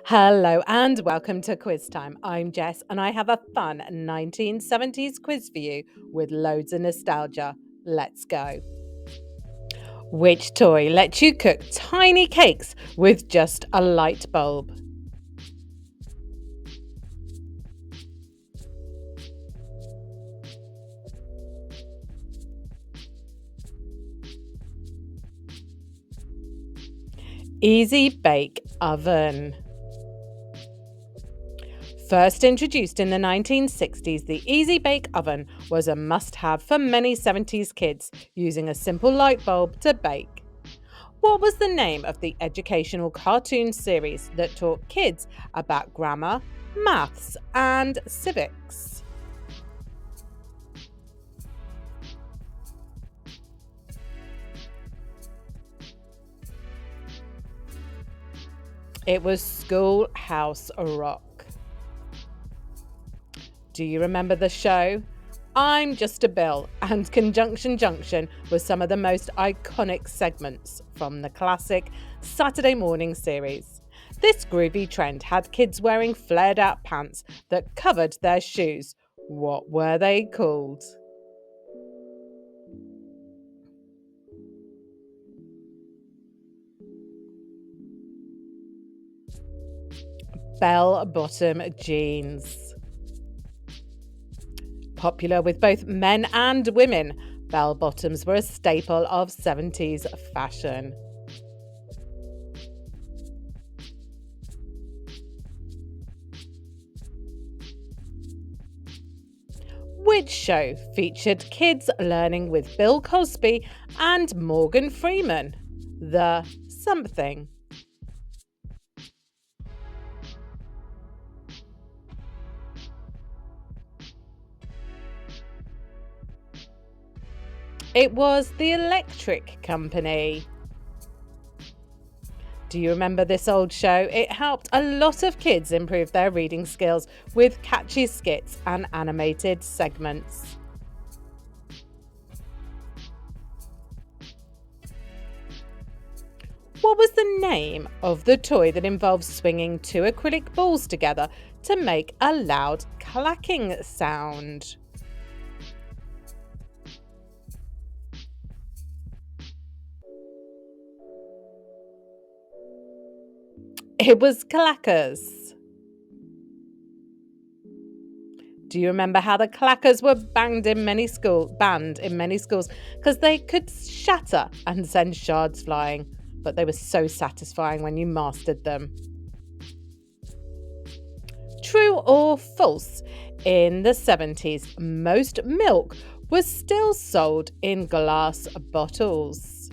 Hello and welcome to Quiz Time. I'm Jess and I have a fun 1970s quiz for you with loads of nostalgia. Let's go. Which toy lets you cook tiny cakes with just a light bulb? Easy Bake Oven. First introduced in the 1960s, the Easy Bake Oven was a must have for many 70s kids, using a simple light bulb to bake. What was the name of the educational cartoon series that taught kids about grammar, maths, and civics? It was Schoolhouse Rock. Do you remember the show? I'm Just a Bill and Conjunction Junction was some of the most iconic segments from the classic Saturday morning series. This groovy trend had kids wearing flared out pants that covered their shoes. What were they called? Bell bottom jeans. Popular with both men and women, bell bottoms were a staple of 70s fashion. Which show featured kids learning with Bill Cosby and Morgan Freeman? The something. It was the Electric Company. Do you remember this old show? It helped a lot of kids improve their reading skills with catchy skits and animated segments. What was the name of the toy that involves swinging two acrylic balls together to make a loud clacking sound? It was clackers. Do you remember how the clackers were banned in many schools because they could shatter and send shards flying, but they were so satisfying when you mastered them. True or false? In the 70s, most milk was still sold in glass bottles.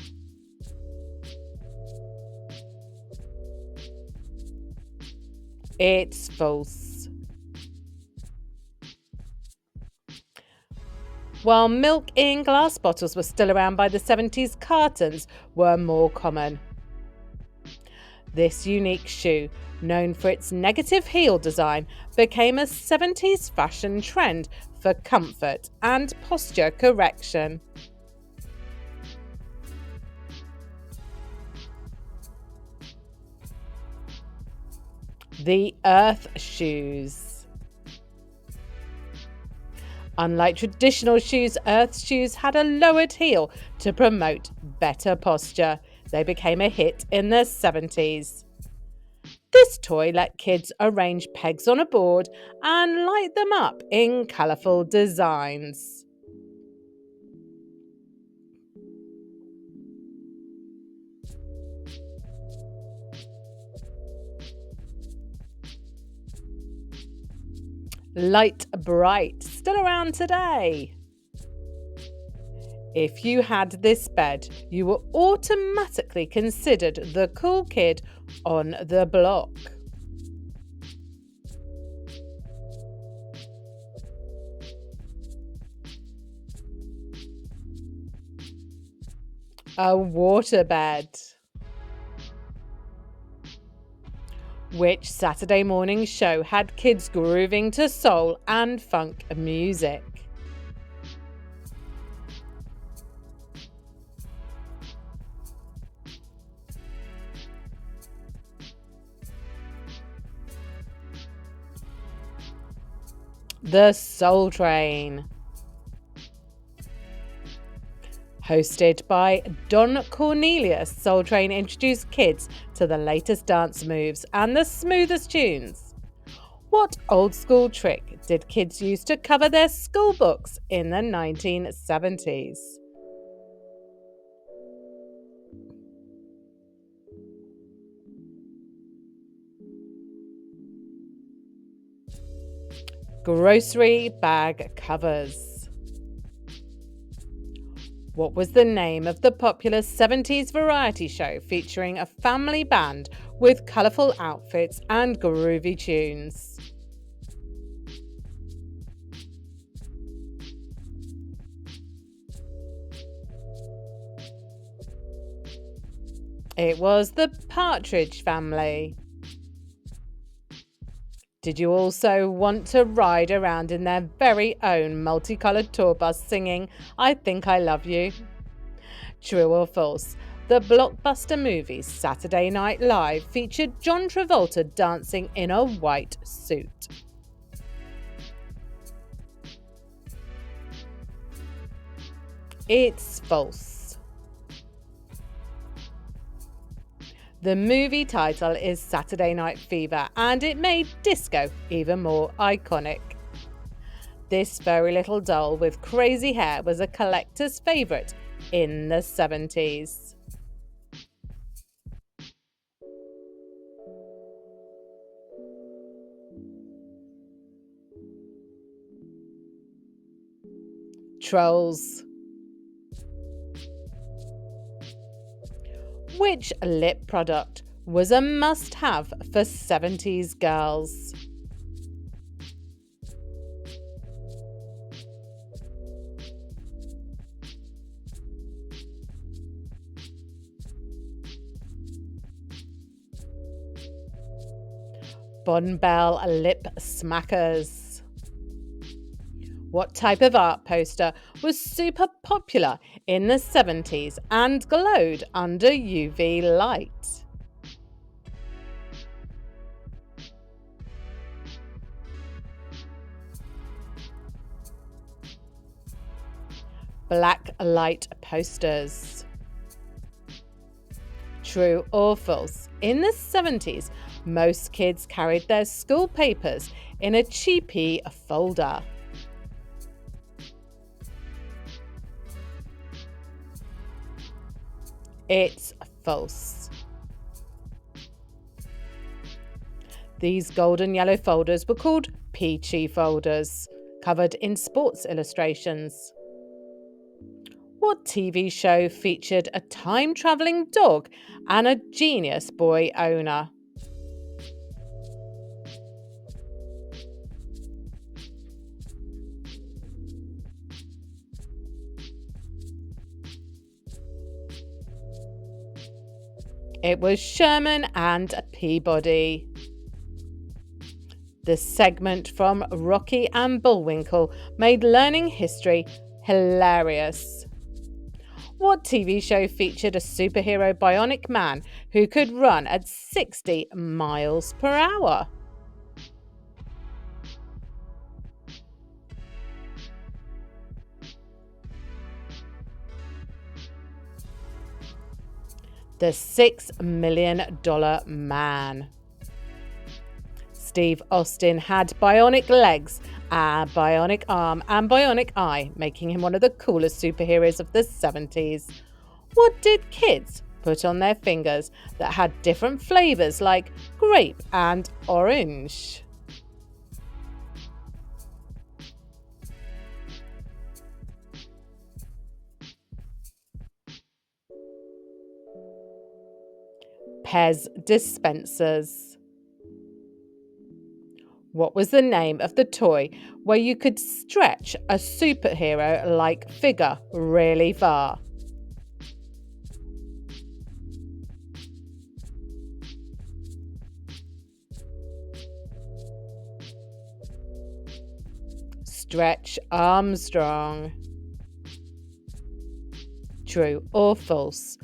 It's false. While milk in glass bottles was still around by the 70s, cartons were more common. This unique shoe, known for its negative heel design, became a 70s fashion trend for comfort and posture correction. The Earth shoes. Unlike traditional shoes, Earth shoes had a lowered heel to promote better posture. They became a hit in the 70s. This toy let kids arrange pegs on a board and light them up in colourful designs. Light Bright, still around today. If you had this bed, you were automatically considered the cool kid on the block. A waterbed. Which Saturday morning show had kids grooving to soul and funk music? The Soul Train. Hosted by Don Cornelius, Soul Train introduced kids to the latest dance moves and the smoothest tunes. What old school trick did kids use to cover their school books in the 1970s? Grocery bag covers. What was the name of the popular 70s variety show featuring a family band with colourful outfits and groovy tunes? It was the Partridge Family. Did you also want to ride around in their very own multicoloured tour bus singing I Think I Love You? True or false? The blockbuster movie Saturday Night Live featured John Travolta dancing in a white suit. It's false. The movie title is Saturday Night Fever, and it made disco even more iconic. This furry little doll with crazy hair was a collector's favourite in the 70s. Trolls. Which lip product was a must-have for 70s girls? Bon Bell Lip Smackers. What type of art poster was super popular in the 70s and glowed under UV light? Black light posters. True or false? In the 70s, most kids carried their school papers in a cheapy folder. It's false. These golden yellow folders were called peachy folders, covered in sports illustrations. What TV show featured a time-travelling dog and a genius boy owner? It was Sherman and Peabody. The segment from Rocky and Bullwinkle made learning history hilarious. What TV show featured a superhero bionic man who could run at 60 miles per hour? The $6 Million Man. Steve Austin had bionic legs, a bionic arm, and bionic eye, making him one of the coolest superheroes of the 70s. What did kids put on their fingers that had different flavours like grape and orange? Pez dispensers. What was the name of the toy where you could stretch a superhero-like figure really far? Stretch Armstrong. True or false?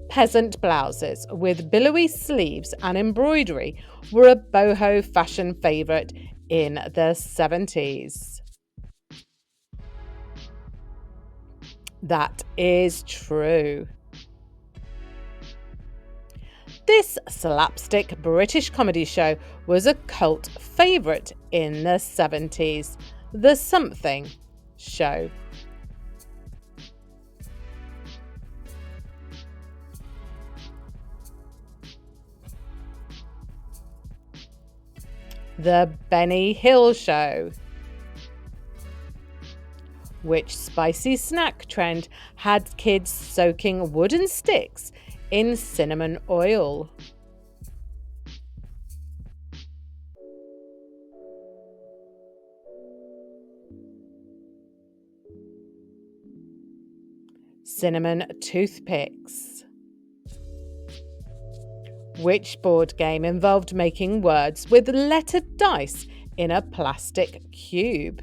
Peasant blouses with billowy sleeves and embroidery were a boho fashion favourite in the 70s. That is true. This slapstick British comedy show was a cult favourite in the 70s. The Something Show. The Benny Hill Show. Which spicy snack trend had kids soaking wooden sticks in cinnamon oil? Cinnamon toothpicks. Which board game involved making words with lettered dice in a plastic cube?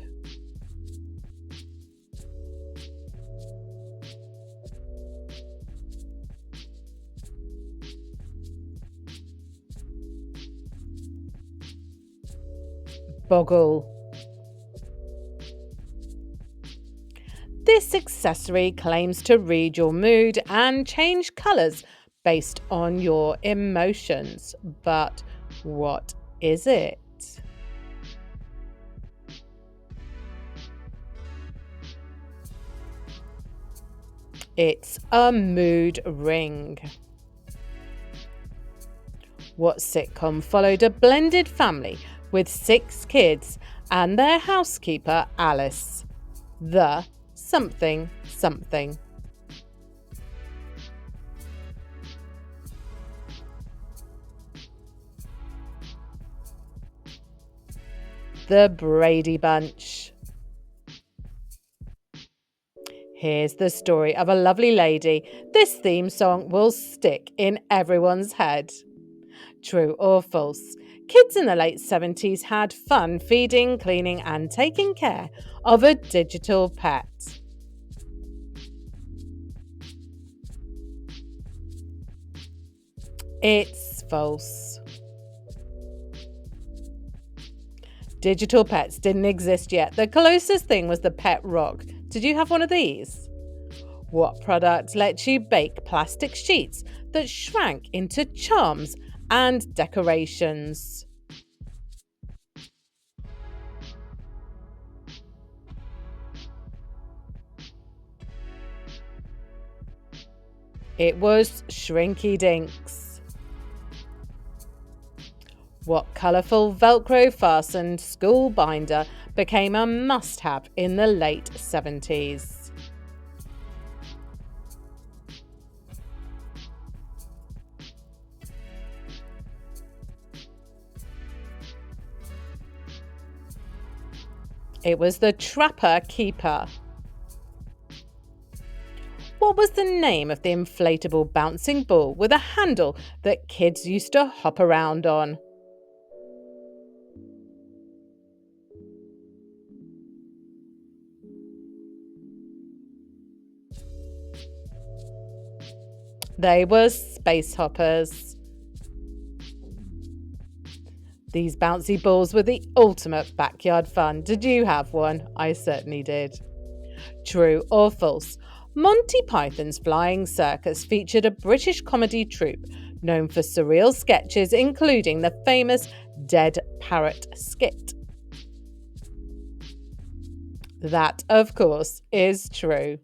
Boggle. This accessory claims to read your mood and change colours based on your emotions. But what is it? It's a mood ring. What sitcom followed a blended family with 6 kids and their housekeeper, Alice? The something something. The Brady Bunch. Here's the story of a lovely lady. This theme song will stick in everyone's head. True or false? Kids in the late 70s had fun feeding, cleaning, and taking care of a digital pet. It's false. Digital pets didn't exist yet. The closest thing was the pet rock. Did you have one of these? What product lets you bake plastic sheets that shrank into charms and decorations? It was Shrinky Dinks. What colourful Velcro fastened school binder became a must-have in the late 70s? It was the Trapper Keeper. What was the name of the inflatable bouncing ball with a handle that kids used to hop around on? They were space hoppers. These bouncy balls were the ultimate backyard fun. Did you have one? I certainly did. True or false? Monty Python's Flying Circus featured a British comedy troupe known for surreal sketches, including the famous Dead Parrot skit. That, of course, is true.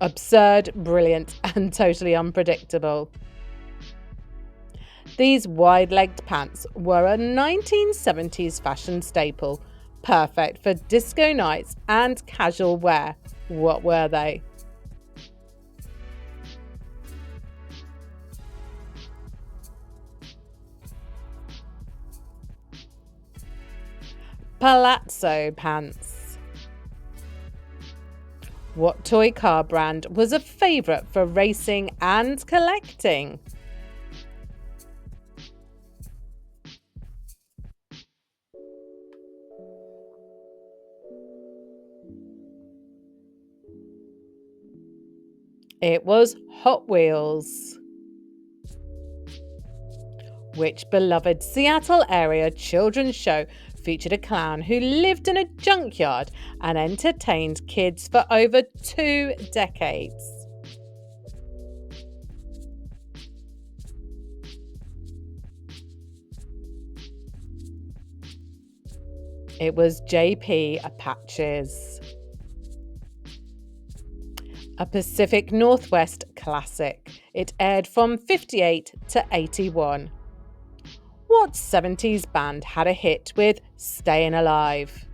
Absurd, brilliant, and totally unpredictable. These wide-legged pants were a 1970s fashion staple, perfect for disco nights and casual wear. What were they? Palazzo pants. What toy car brand was a favourite for racing and collecting? It was Hot Wheels. Which beloved Seattle area children's show featured a clown who lived in a junkyard and entertained kids for over 2 decades? It was JP Apaches. A Pacific Northwest classic. It aired from 58 to 81. What 70s band had a hit with Stayin' Alive?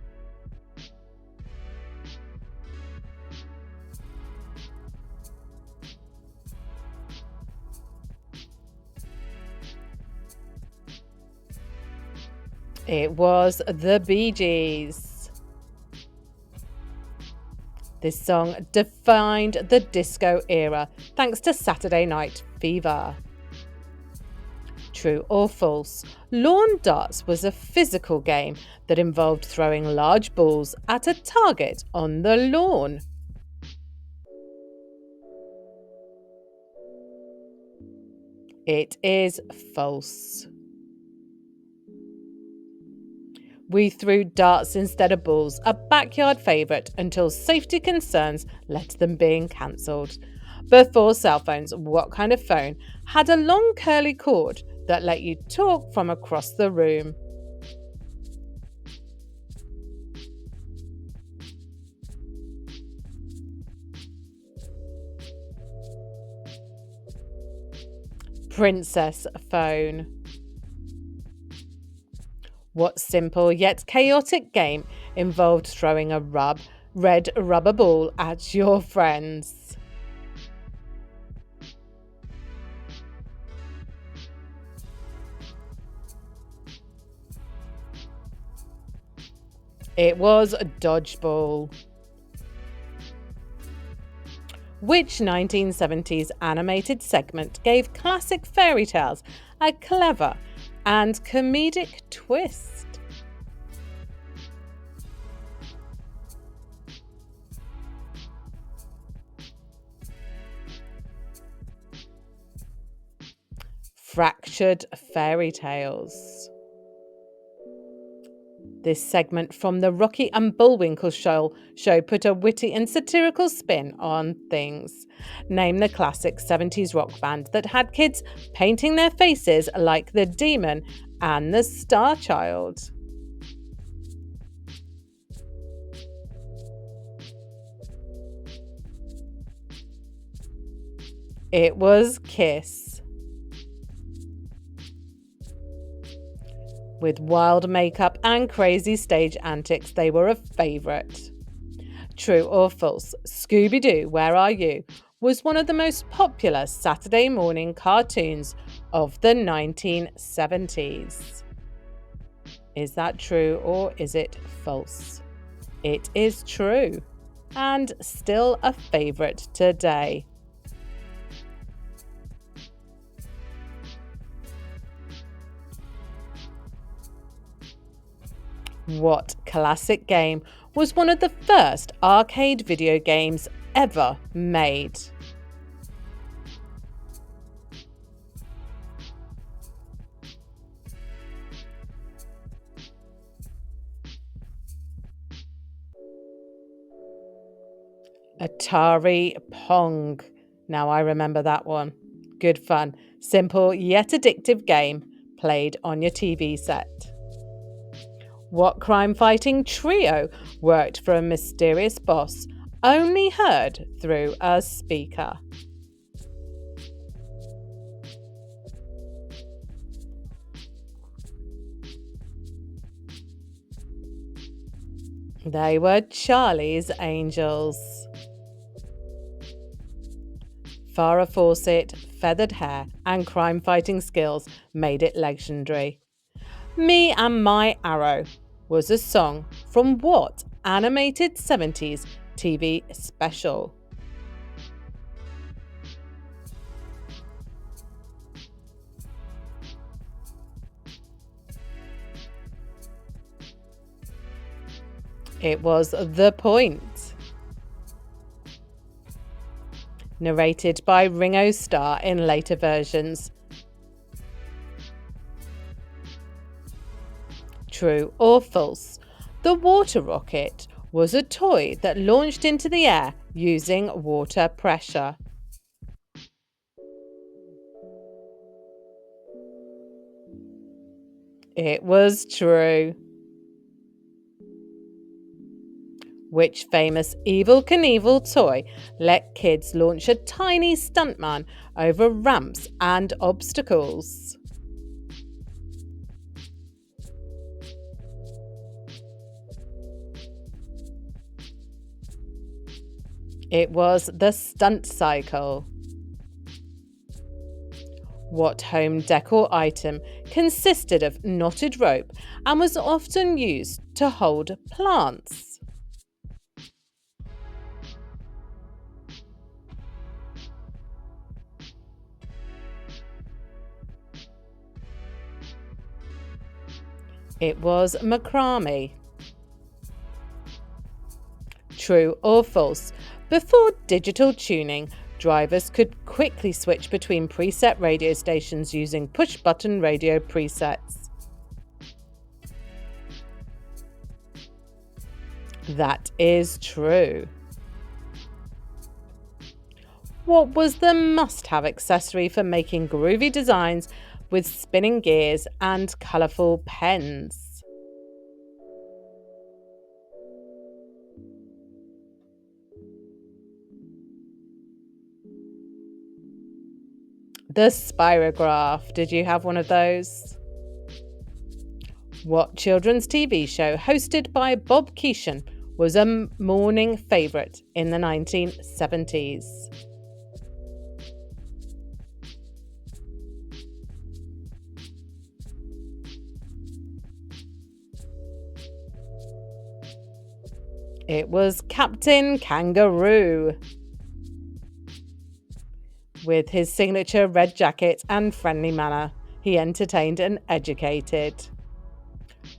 It was the Bee Gees. This song defined the disco era thanks to Saturday Night Fever. True or false? Lawn darts was a physical game that involved throwing large balls at a target on the lawn. It is false. We threw darts instead of balls, a backyard favourite until safety concerns led to them being cancelled. Before cell phones, what kind of phone had a long curly cord that let you talk from across the room? Princess phone. What simple yet chaotic game involved throwing a red rubber ball at your friends? It was dodgeball. Which 1970s animated segment gave classic fairy tales a clever and comedic twist? Fractured Fairy Tales. This segment from the Rocky and Bullwinkle show put a witty and satirical spin on things. Name the classic 70s rock band that had kids painting their faces like the Demon and the Star Child. It was Kiss. With wild makeup and crazy stage antics, they were a favourite. True or false? Scooby-Doo, Where Are You? Was one of the most popular Saturday morning cartoons of the 1970s. Is that true or is it false? It is true, and still a favourite today. What classic game was one of the first arcade video games ever made? Atari Pong. Now I remember that one. Good fun. Simple yet addictive game played on your TV set. What crime-fighting trio worked for a mysterious boss only heard through a speaker? They were Charlie's Angels. Farrah Fawcett, feathered hair, and crime-fighting skills made it legendary. Me and My Arrow was a song from what animated 70s TV special? It was The Point. Narrated by Ringo Starr in later versions. True or false? The water rocket was a toy that launched into the air using water pressure. It was true. Which famous Evil Knievel toy let kids launch a tiny stuntman over ramps and obstacles? It was the stunt cycle. What home decor item consisted of knotted rope and was often used to hold plants? It was macrame. True or false? Before digital tuning, drivers could quickly switch between preset radio stations using push button radio presets. That is true. What was the must have accessory for making groovy designs with spinning gears and colourful pens? The spirograph. Did you have one of those? What children's TV show hosted by Bob Keeshan was a morning favourite in the 1970s? It was Captain Kangaroo. With his signature red jacket and friendly manner, he entertained and educated.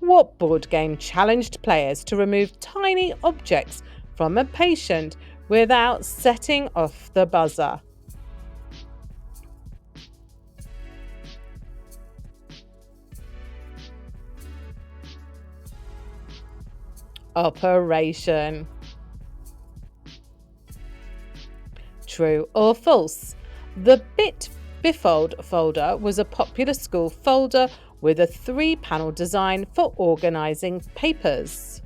What board game challenged players to remove tiny objects from a patient without setting off the buzzer? Operation. True or false? The Bit Bifold folder was a popular school folder with a 3-panel design for organising papers.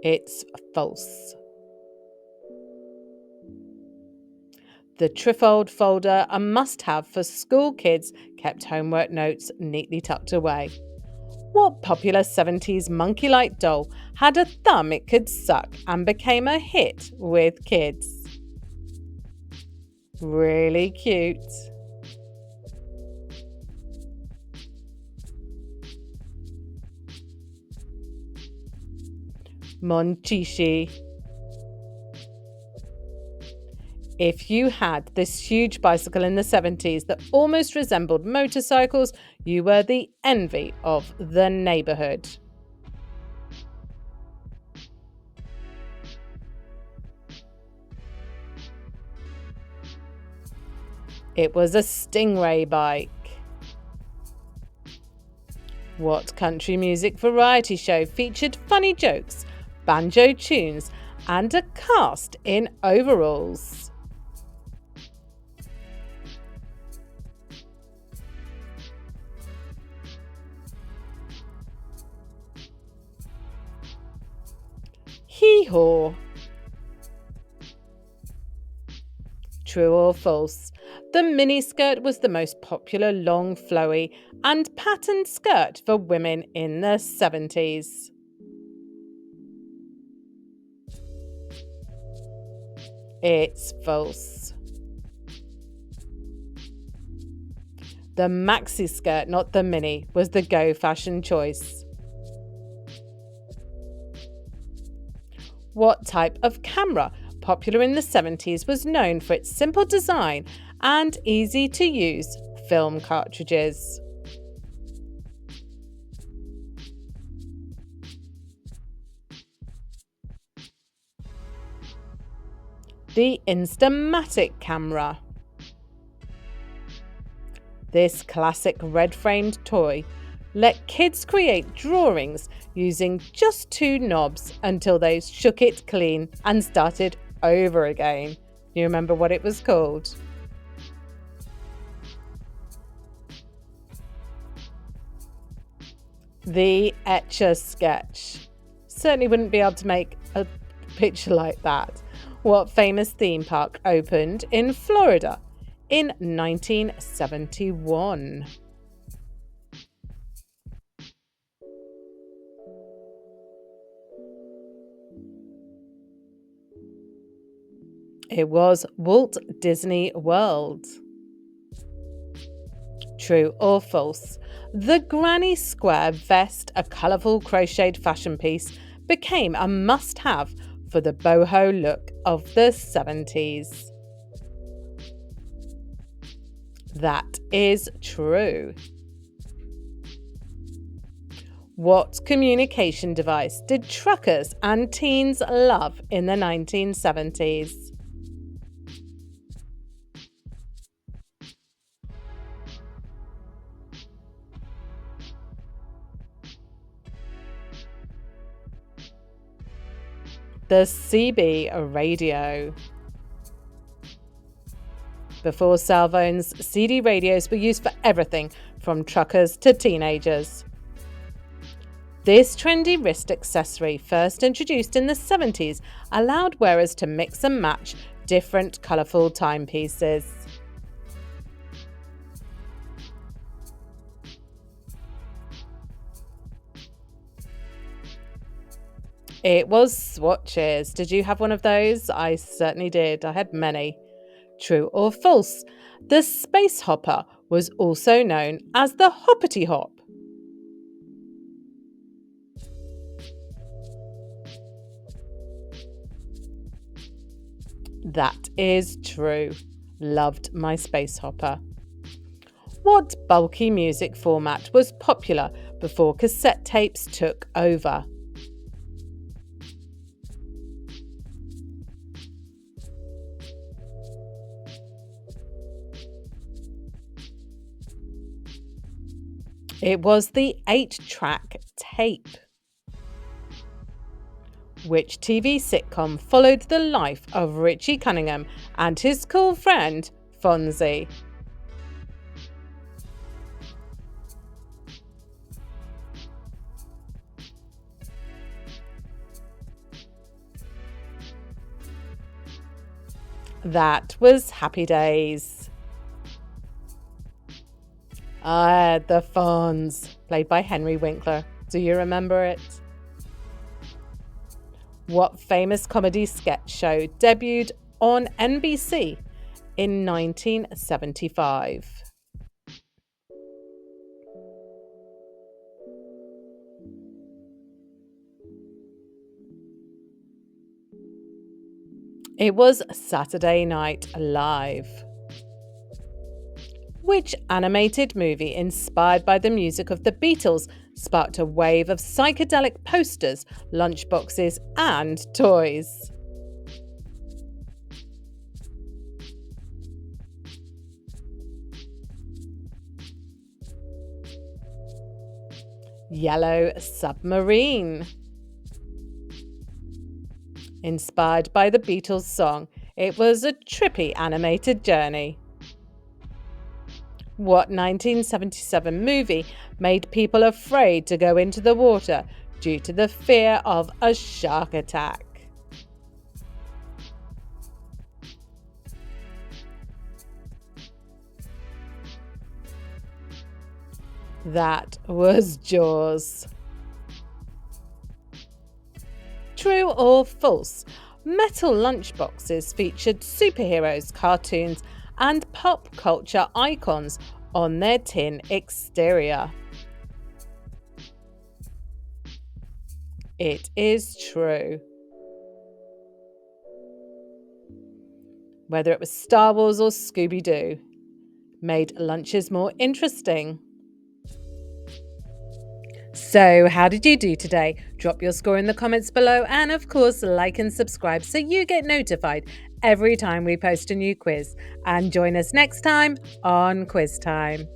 It's false. The Trifold folder, a must-have for school kids, kept homework notes neatly tucked away. What popular 70s monkey-like doll had a thumb it could suck and became a hit with kids? Really cute. Monchishi. If you had this huge bicycle in the 70s that almost resembled motorcycles, you were the envy of the neighborhood. It was a Stingray bike. What country music variety show featured funny jokes, banjo tunes, and a cast in overalls? Hee-haw. True or false? The miniskirt was the most popular long, flowy, and patterned skirt for women in the 70s. It's false. The maxi skirt, not the mini, was the go fashion choice. What type of camera, popular in the 70s, was known for its simple design and easy to use film cartridges? The Instamatic camera. This classic red-framed toy let kids create drawings using just two knobs until they shook it clean and started over again. You remember what it was called? The Etch-a-Sketch. Certainly wouldn't be able to make a picture like that. What famous theme park opened in Florida in 1971? It was Walt Disney World. True or false? The granny square vest, a colourful crocheted fashion piece, became a must-have for the boho look of the 70s. That is true. What communication device did truckers and teens love in the 1970s? The CB radio. Before cell phones, CD radios were used for everything from truckers to teenagers. This trendy wrist accessory, first introduced in the 70s, allowed wearers to mix and match different colourful timepieces. It was swatches. Did you have one of those? I certainly did. I had many. True or false? The space hopper was also known as the hoppity hop. That is true. Loved my space hopper. What bulky music format was popular before cassette tapes took over? It was the 8-track tape. Which TV sitcom followed the life of Richie Cunningham and his cool friend, Fonzie? That was Happy Days. The Fonz, played by Henry Winkler. Do you remember it? What famous comedy sketch show debuted on NBC in 1975? It was Saturday Night Live. Which animated movie inspired by the music of the Beatles sparked a wave of psychedelic posters, lunchboxes, and toys? Yellow Submarine. Inspired by the Beatles song, it was a trippy animated journey. What 1977 movie made people afraid to go into the water due to the fear of a shark attack? That was Jaws. True or false? Metal lunchboxes featured superheroes, cartoons, and pop culture icons on their tin exterior. It is true. Whether it was Star Wars or Scooby-Doo, made lunches more interesting. So, how did you do today? Drop your score in the comments below, and of course, like and subscribe so you get notified every time we post a new quiz. And join us next time on Quiz Time.